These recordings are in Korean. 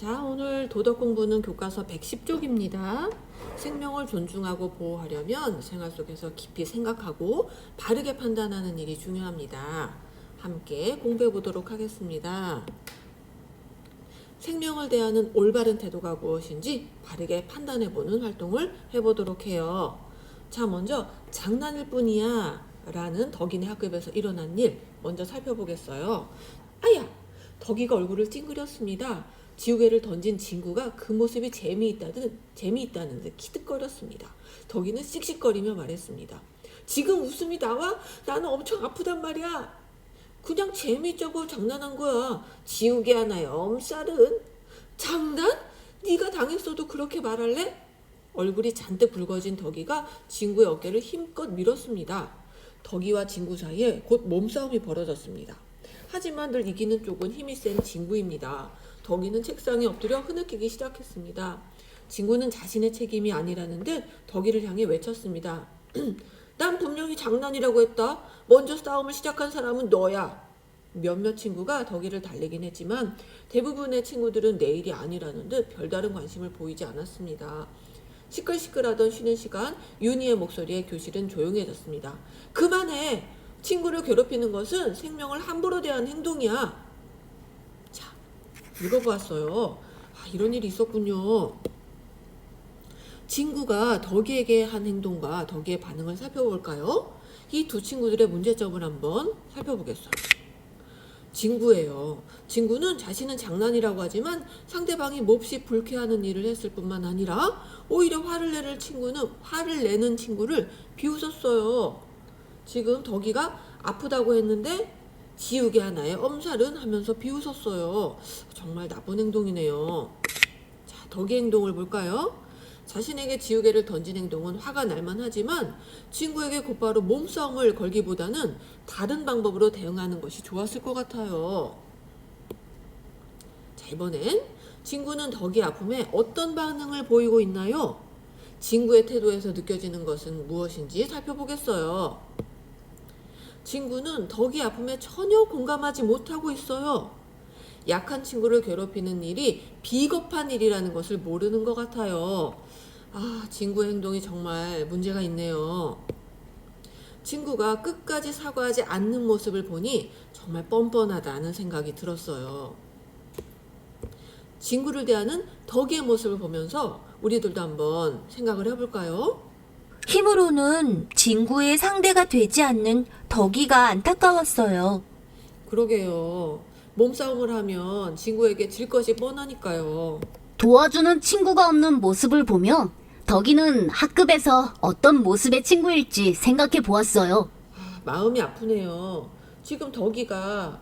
자, 오늘 도덕 공부는 교과서 110쪽입니다. 생명을 존중하고 보호하려면 생활 속에서 깊이 생각하고 바르게 판단하는 일이 중요합니다. 함께 공부해 보도록 하겠습니다. 생명을 대하는 올바른 태도가 무엇인지 바르게 판단해 보는 활동을 해보도록 해요. 자, 먼저 장난일 뿐이야 라는 덕이네 학급에서 일어난 일 먼저 살펴보겠어요. 아야! 덕이가 얼굴을 찡그렸습니다. 지우개를 던진 친구가 그 모습이 재미있다는 듯 키득거렸습니다. 덕이는 씩씩거리며 말했습니다. 지금 웃음이 나와? 나는 엄청 아프단 말이야. 그냥 재미있자고 장난한 거야. 지우개 하나에 엄살은. 장난? 네가 당했어도 그렇게 말할래? 얼굴이 잔뜩 붉어진 덕이가 친구의 어깨를 힘껏 밀었습니다. 덕이와 친구 사이에 곧 몸싸움이 벌어졌습니다. 하지만 늘 이기는 쪽은 힘이 센 친구입니다. 덕이는 책상에 엎드려 흐느끼기 시작했습니다. 친구는 자신의 책임이 아니라는 듯 덕이를 향해 외쳤습니다. 난 분명히 장난이라고 했다. 먼저 싸움을 시작한 사람은 너야. 몇몇 친구가 덕이를 달래긴 했지만 대부분의 친구들은 내 일이 아니라는 듯 별다른 관심을 보이지 않았습니다. 시끌시끌하던 쉬는 시간, 윤희의 목소리에 교실은 조용해졌습니다. 그만해! 친구를 괴롭히는 것은 생명을 함부로 대한 행동이야. 자, 읽어보았어요. 이런 일이 있었군요. 친구가 덕이에게 한 행동과 덕이의 반응을 살펴볼까요? 이 두 친구들의 문제점을 한번 살펴보겠어요. 친구예요. 친구는 자신은 장난이라고 하지만 상대방이 몹시 불쾌하는 일을 했을 뿐만 아니라 오히려 화를 내는 친구를 비웃었어요. 지금 덕이가 아프다고 했는데 지우개 하나에 엄살은 하면서 비웃었어요. 정말 나쁜 행동이네요. 자, 덕이의 행동을 볼까요? 자신에게 지우개를 던진 행동은 화가 날만 하지만 친구에게 곧바로 몸싸움을 걸기보다는 다른 방법으로 대응하는 것이 좋았을 것 같아요. 자, 이번엔 친구는 덕이 아픔에 어떤 반응을 보이고 있나요? 친구의 태도에서 느껴지는 것은 무엇인지 살펴보겠어요. 친구는 덕이 아픔에 전혀 공감하지 못하고 있어요. 약한 친구를 괴롭히는 일이 비겁한 일이라는 것을 모르는 것 같아요. 친구의 행동이 정말 문제가 있네요. 친구가 끝까지 사과하지 않는 모습을 보니 정말 뻔뻔하다는 생각이 들었어요. 친구를 대하는 덕이의 모습을 보면서 우리들도 한번 생각을 해볼까요? 힘으로는 친구의 상대가 되지 않는 덕이가 안타까웠어요. 그러게요. 몸싸움을 하면 친구에게 질 것이 뻔하니까요. 도와주는 친구가 없는 모습을 보며 덕이는 학급에서 어떤 모습의 친구일지 생각해 보았어요. 마음이 아프네요. 지금 덕이가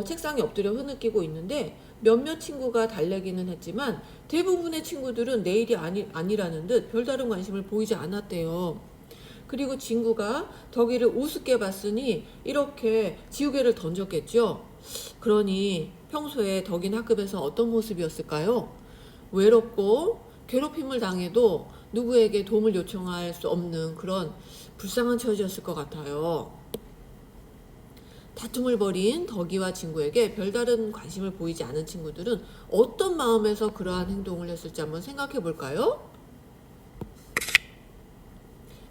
책상에 엎드려 흐느끼고 있는데 몇몇 친구가 달래기는 했지만 대부분의 친구들은 내 일이 아니라는 듯 별다른 관심을 보이지 않았대요. 그리고 친구가 덕이를 우습게 봤으니 이렇게 지우개를 던졌겠죠. 그러니 평소에 덕인 학급에서 어떤 모습이었을까요? 외롭고 괴롭힘을 당해도 누구에게 도움을 요청할 수 없는 그런 불쌍한 처지였을 것 같아요. 다툼을 벌인 덕이와 친구에게 별다른 관심을 보이지 않은 친구들은 어떤 마음에서 그러한 행동을 했을지 한번 생각해 볼까요?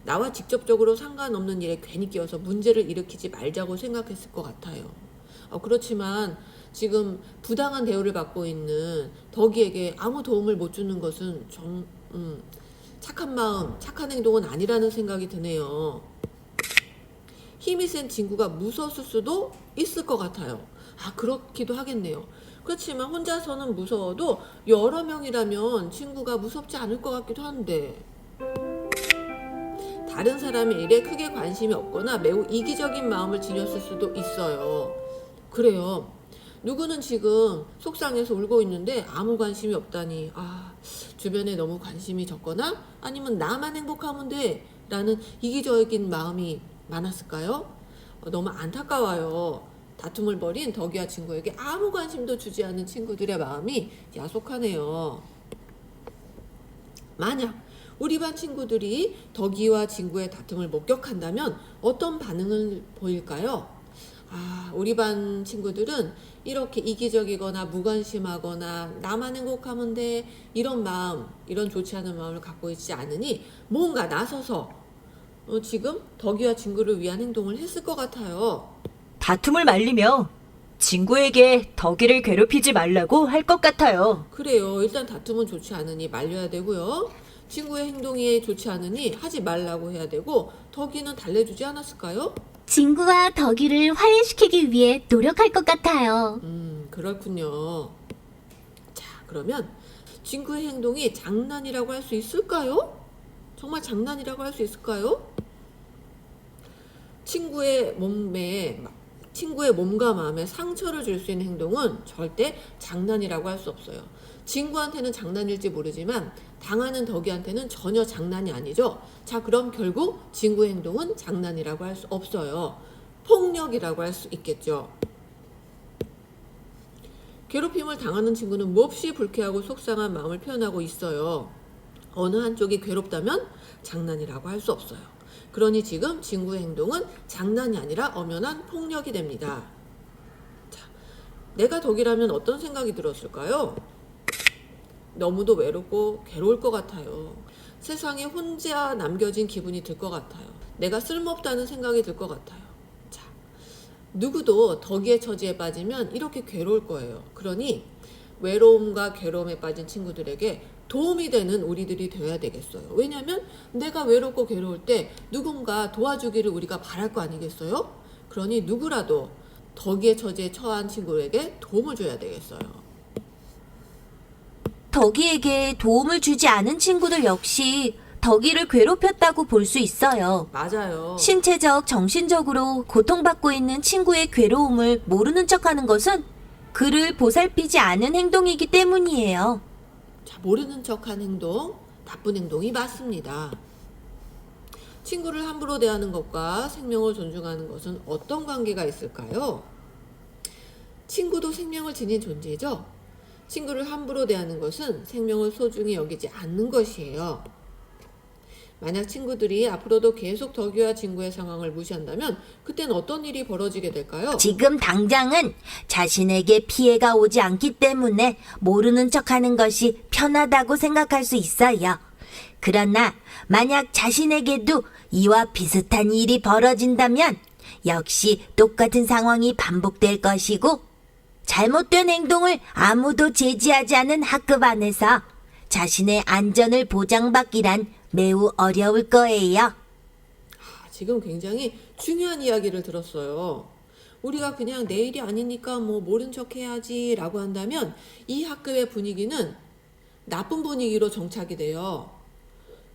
나와 직접적으로 상관없는 일에 괜히 끼어서 문제를 일으키지 말자고 생각했을 것 같아요. 그렇지만 지금 부당한 대우를 받고 있는 덕이에게 아무 도움을 못 주는 것은 착한 마음, 착한 행동은 아니라는 생각이 드네요. 힘이 센 친구가 무서웠을 수도 있을 것 같아요. 그렇기도 하겠네요. 그렇지만 혼자서는 무서워도 여러 명이라면 친구가 무섭지 않을 것 같기도 한데, 다른 사람의 일에 크게 관심이 없거나 매우 이기적인 마음을 지녔을 수도 있어요. 그래요. 누구는 지금 속상해서 울고 있는데 아무 관심이 없다니, 주변에 너무 관심이 적거나 아니면 나만 행복하면 돼 라는 이기적인 마음이 많았을까요? 너무 안타까워요. 다툼을 벌인 덕이와 친구에게 아무 관심도 주지 않는 친구들의 마음이 야속하네요. 만약 우리 반 친구들이 덕이와 친구의 다툼을 목격한다면 어떤 반응을 보일까요? 우리 반 친구들은 이렇게 이기적이거나 무관심하거나 나만 행복하면 돼 이런 마음, 이런 좋지 않은 마음을 갖고 있지 않으니 뭔가 나서서 지금 덕이와 친구를 위한 행동을 했을 것 같아요. 다툼을 말리며 친구에게 덕이를 괴롭히지 말라고 할 것 같아요. 그래요. 일단 다툼은 좋지 않으니 말려야 되고요. 친구의 행동이 좋지 않으니 하지 말라고 해야 되고 덕이는 달래주지 않았을까요? 친구와 덕이를 화해시키기 위해 노력할 것 같아요. 그렇군요. 자, 그러면 친구의 행동이 장난이라고 할 수 있을까요? 정말 장난이라고 할 수 있을까요? 친구의 몸과 마음에 상처를 줄 수 있는 행동은 절대 장난이라고 할 수 없어요. 친구한테는 장난일지 모르지만 당하는 덕이한테는 전혀 장난이 아니죠. 자, 그럼 결국 친구의 행동은 장난이라고 할 수 없어요. 폭력이라고 할 수 있겠죠. 괴롭힘을 당하는 친구는 몹시 불쾌하고 속상한 마음을 표현하고 있어요. 어느 한쪽이 괴롭다면 장난이라고 할 수 없어요. 그러니 지금 친구의 행동은 장난이 아니라 엄연한 폭력이 됩니다. 자, 내가 덕이라면 어떤 생각이 들었을까요? 너무도 외롭고 괴로울 것 같아요. 세상에 혼자 남겨진 기분이 들 것 같아요. 내가 쓸모없다는 생각이 들 것 같아요. 자, 누구도 덕이의 처지에 빠지면 이렇게 괴로울 거예요. 그러니 외로움과 괴로움에 빠진 친구들에게 도움이 되는 우리들이 되어야 되겠어요. 왜냐하면 내가 외롭고 괴로울 때 누군가 도와주기를 우리가 바랄 거 아니겠어요? 그러니 누구라도 덕이의 처지에 처한 친구에게 도움을 줘야 되겠어요. 덕이에게 도움을 주지 않은 친구들 역시 덕이를 괴롭혔다고 볼 수 있어요. 맞아요. 신체적, 정신적으로 고통받고 있는 친구의 괴로움을 모르는 척하는 것은 그를 보살피지 않은 행동이기 때문이에요. 자, 모르는 척한 행동, 나쁜 행동이 맞습니다. 친구를 함부로 대하는 것과 생명을 존중하는 것은 어떤 관계가 있을까요? 친구도 생명을 지닌 존재죠. 친구를 함부로 대하는 것은 생명을 소중히 여기지 않는 것이에요. 만약 친구들이 앞으로도 계속 덕이와 친구의 상황을 무시한다면 그땐 어떤 일이 벌어지게 될까요? 지금 당장은 자신에게 피해가 오지 않기 때문에 모르는 척하는 것이 편하다고 생각할 수 있어요. 그러나 만약 자신에게도 이와 비슷한 일이 벌어진다면 역시 똑같은 상황이 반복될 것이고 잘못된 행동을 아무도 제지하지 않은 학급 안에서 자신의 안전을 보장받기란 매우 어려울 거예요. 지금 굉장히 중요한 이야기를 들었어요. 우리가 그냥 내 일이 아니니까 뭐 모른 척 해야지 라고 한다면 이 학급의 분위기는 나쁜 분위기로 정착이 돼요.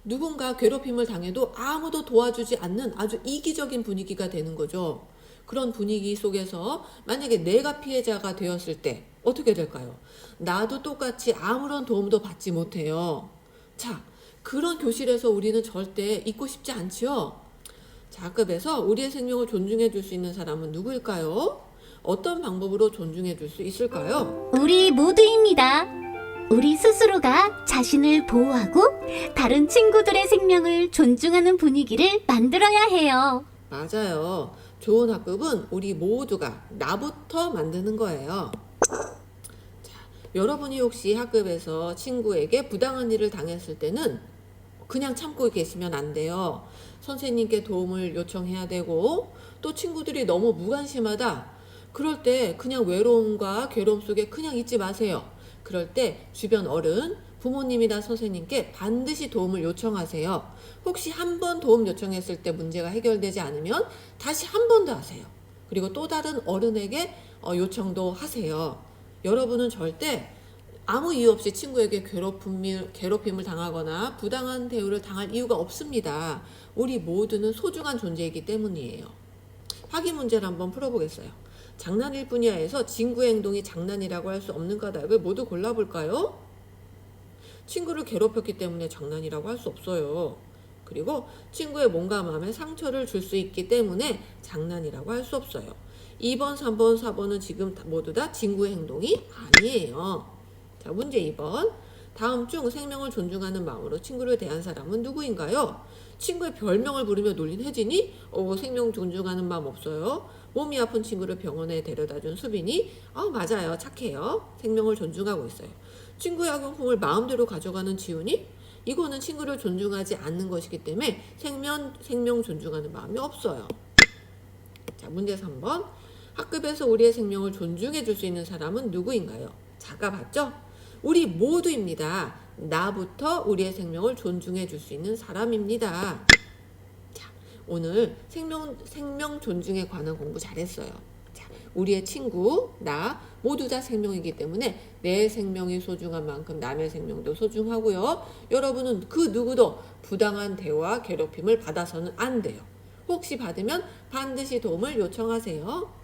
누군가 괴롭힘을 당해도 아무도 도와주지 않는 아주 이기적인 분위기가 되는 거죠. 그런 분위기 속에서 만약에 내가 피해자가 되었을 때 어떻게 될까요? 나도 똑같이 아무런 도움도 받지 못해요. 자, 그런 교실에서 우리는 절대 있고 싶지 않지요? 자, 학급에서 우리의 생명을 존중해 줄 수 있는 사람은 누구일까요? 어떤 방법으로 존중해 줄 수 있을까요? 우리 모두입니다. 우리 스스로가 자신을 보호하고 다른 친구들의 생명을 존중하는 분위기를 만들어야 해요. 맞아요. 좋은 학급은 우리 모두가 나부터 만드는 거예요. 자, 여러분이 혹시 학급에서 친구에게 부당한 일을 당했을 때는 그냥 참고 계시면 안 돼요. 선생님께 도움을 요청해야 되고 또 친구들이 너무 무관심하다. 그럴 때 그냥 외로움과 괴로움 속에 그냥 있지 마세요. 그럴 때 주변 어른, 부모님이나 선생님께 반드시 도움을 요청하세요. 혹시 한 번 도움 요청했을 때 문제가 해결되지 않으면 다시 한 번 더 하세요. 그리고 또 다른 어른에게 요청도 하세요. 여러분은 절대 아무 이유 없이 친구에게 괴롭힘을 당하거나 부당한 대우를 당할 이유가 없습니다. 우리 모두는 소중한 존재이기 때문이에요. 확인 문제를 한번 풀어보겠어요. 장난일 뿐이야 해서 친구의 행동이 장난이라고 할 수 없는 까닭을 모두 골라볼까요? 친구를 괴롭혔기 때문에 장난이라고 할 수 없어요. 그리고 친구의 몸과 마음에 상처를 줄 수 있기 때문에 장난이라고 할 수 없어요. 2번, 3번, 4번은 지금 모두 다 친구의 행동이 아니에요. 자, 문제 2번. 다음 중 생명을 존중하는 마음으로 친구를 대한 사람은 누구인가요? 친구의 별명을 부르며 놀린 혜진이 생명 존중하는 마음 없어요. 몸이 아픈 친구를 병원에 데려다준 수빈이 맞아요. 착해요. 생명을 존중하고 있어요. 친구의 학용품을 마음대로 가져가는 지훈이 이거는 친구를 존중하지 않는 것이기 때문에 생명 존중하는 마음이 없어요. 자, 문제 3번. 학급에서 우리의 생명을 존중해 줄 수 있는 사람은 누구인가요? 자가 봤죠? 우리 모두입니다. 나부터 우리의 생명을 존중해 줄 수 있는 사람입니다. 자, 오늘 생명 존중에 관한 공부 잘했어요. 자, 우리의 친구, 나 모두 다 생명이기 때문에 내 생명이 소중한 만큼 남의 생명도 소중하고요. 여러분은 그 누구도 부당한 대화, 괴롭힘을 받아서는 안 돼요. 혹시 받으면 반드시 도움을 요청하세요.